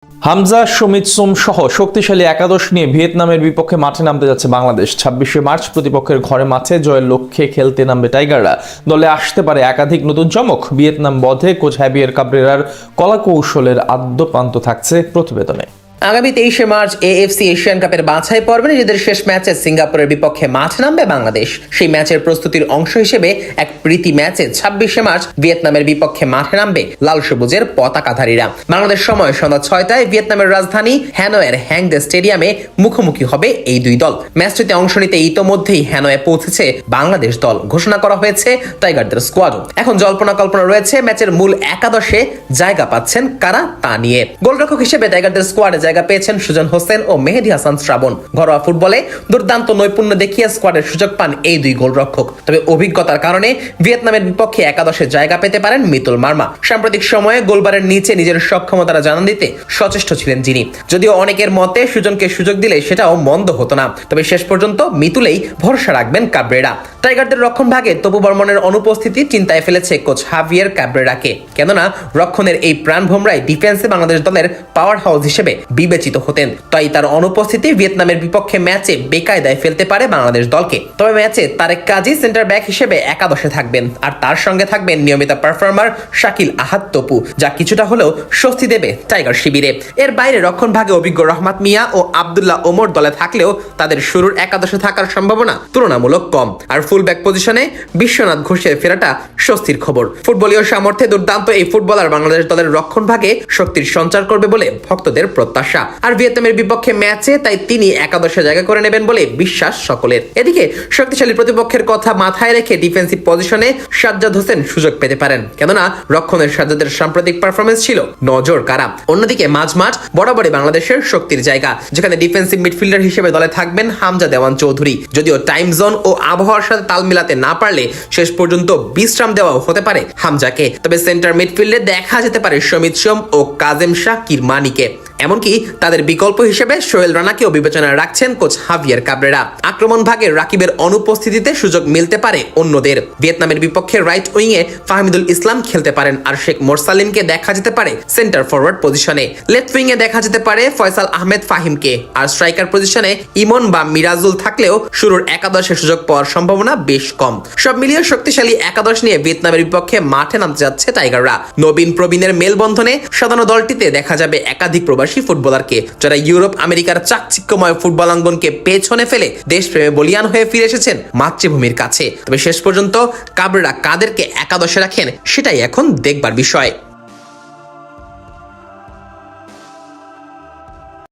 হামজা সুমিত সোম সহ শক্তিশালী একাদশ নিয়ে ভিয়েতনামের বিপক্ষে মাঠে নামতে যাচ্ছে বাংলাদেশ। 26শে মার্চ প্রতিপক্ষের ঘরে মাঠে জয়ের লক্ষ্যে খেলতে নামবে টাইগাররা। দলে আসতে পারে একাধিক নতুন চমক। ভিয়েতনাম বধে কোচ হ্যাভিয়ের কাব্রেরার কলাকৌশলের আদ্যপ্রান্ত থাকছে প্রতিবেদনে। আগামী 23শে মার্চ এএফসি এশিয়ান কাপের বাছাই পর্বে নিজেদের শেষ ম্যাচে সিঙ্গাপুরের বিপক্ষে মাঠে নামবে বাংলাদেশ। সেই ম্যাচের প্রস্তুতির অংশ হিসেবে এক প্রীতি ম্যাচে 26শে মার্চ ভিয়েতনামের বিপক্ষে মাঠে নামবে লাল সবুজের পতাকাধারীরা। বাংলাদেশ সময় সন্ধ্যা 6টায় ভিয়েতনামের রাজধানী হ্যানয়ের হ্যাংদে স্টেডিয়ামে মুখোমুখি হবে এই দুই দল। ম্যাচটিতে অংশ নিতে ইতোমধ্যেই হ্যানয়ে পৌঁছেছে বাংলাদেশ দল। ঘোষণা করা হয়েছে টাইগারদের স্কোয়াডও। এখন জল্পনা কল্পনা রয়েছে ম্যাচের মূল একাদশে জায়গা পাচ্ছেন কারা তা নিয়ে। গোলরক্ষক হিসেবে টাইগারদের স্কোয়াডে জায়গা পেয়েছেন সুজন হোসেন ও মেহেদী হাসান শ্রাবণ। ঘরোয়া ফুটবলে দুর্দান্ত নৈপুণ্য দেখিয়ে স্কোয়াডের সুযোগ পান এই দুই গোলরক্ষক। তবে অভিজ্ঞতার কারণে ভিয়েতনামের বিপক্ষে একাদশে জায়গা পেতে পারেন মিতুল মার্মা। সাম্প্রতিক সময়ে গোলবারের নিচে নিজের সক্ষমতারা জানান দিতে সচেষ্ট ছিলেন যিনি। যদিও অনেকের মতে সুজনকে সুযোগ দিলে সেটাও মন্দ হতো না, তবে শেষ পর্যন্ত মিতুলেই ভরসা রাখবেন কাব্রেরা। টাইগারদের রক্ষণ ভাগে তপু বর্মনের অনুপস্থিতি চিন্তায় ফেলেছে কোচ হাভিয়ের কাব্রেরাকে। কেননা রক্ষণের এই প্রাণভোমরাই ডিফেন্সে বাংলাদেশ দলের পাওয়ার হাউস হিসেবে বিবেচিত হতেন। তাই তার অনুপস্থিতি ভিয়েতনামের বিপক্ষে ম্যাচে বেকায়দায় ফেলতে পারে বাংলাদেশ দলকে। তবে ম্যাচে তারেক কাজী সেন্টার ব্যাক হিসেবে একাদশে থাকবেন, আর তার সঙ্গে থাকবেন নিয়মিত পারফর্মার শাকিল আহাদ তপু, যা কিছুটা হলেও স্বস্তি দেবে টাইগার শিবিরে। এর বাইরে রক্ষণ ভাগে অভিজ্ঞ রহমত মিয়া ও আব্দুল্লাহ ওমর দলে থাকলেও তাদের শুরুর একাদশে থাকার সম্ভাবনা তুলনামূলক কম। আর ফুল ব্যাক পজিশনে বিশ্বনাথ ঘোষের ফেরাটা স্বস্তির খবর। ফুটবলীয় সামর্থ্যে দুর্দান্ত এই ফুটবলার বাংলাদেশ দলের রক্ষণ ভাগে শক্তির সঞ্চার করবে বলে ভক্তদের প্রত্যাশা। আর ভিয়েতনামের বিপক্ষে ম্যাচে তাই তিনি একাদশে জায়গা করে নেবেন বলে বিশ্বাস সকলের। এদিকে শক্তিশালী প্রতিপক্ষের কথা মাথায় রেখে ডিফেন্সিভ পজিশনে সাজ্জাদ হোসেন সুযোগ পেতে পারেন, কেননা রক্ষণের সাজ্জাদের সাম্প্রতিক পারফরমেন্স ছিল নজর কাড়া। অন্যদিকে মাঝমাঠ বরাবরই বাংলাদেশের শক্তির জায়গা, যেখানে ডিফেন্সিভ মিডফিল্ডার হিসেবে দলে থাকবেন হামজা দেওয়ান চৌধুরী। যদিও টাইম জোন ও আবহাওয়ার সাথে তাল মিলাতে না পারলে শেষ পর্যন্ত বিশ্রাম দেওয়া হতে পারে হামজাকে। তবে সেন্টার মিডফিল্ডে দেখা যেতে পারে সমিত সোম ও কাজেম শাহ কিরমানিকে। এমনকি তাদের বিকল্প হিসেবে সোহেল রানাকেও বিবেচনায় রাখছেন কোচ হাভিয়ের কাব্রেরা। আক্রমণ ভাগে রাকিবের অনুপস্থিতিতে সুযোগ মিলতে পারে অন্যদের। ভিয়েতনামের বিপক্ষে রাইট উইংয়ে ফাহমিদুল ইসলাম খেলতে পারেন, আর শেখ মোরসালিনকে দেখা যেতে পারে সেন্টার ফরওয়ার্ড পজিশনে। লেফট উইংয়ে দেখা যেতে পারে ফয়সাল আহমেদ ফাহিমকে, আর স্ট্রাইকার পজিশনে ইমন বা মিরাজুল থাকলেও শুরুর একাদশে সুযোগ পাওয়ার সম্ভাবনা বেশ কম। সব মিলিয়ে শক্তিশালী একাদশ নিয়ে ভিয়েতনামের বিপক্ষে মাঠে নামতে যাচ্ছে টাইগাররা। নবীন প্রবীণের মেলবন্ধনে সাধারণ দলটিতে দেখা যাবে একাধিক প্রবাসী ফুটবলারকে, যারা ইউরোপ আমেরিকার চাকচিক্যময় ফুটবলাঙ্গনকে পেছনে ফেলে দেশপ্রেমে বলিয়ান হয়ে ফিরে এসেছেন মাতৃভূমির কাছে। তবে শেষ পর্যন্ত কাবরেরা কাদেরকে একাদশে রাখেন সেটাই এখন দেখবার বিষয়।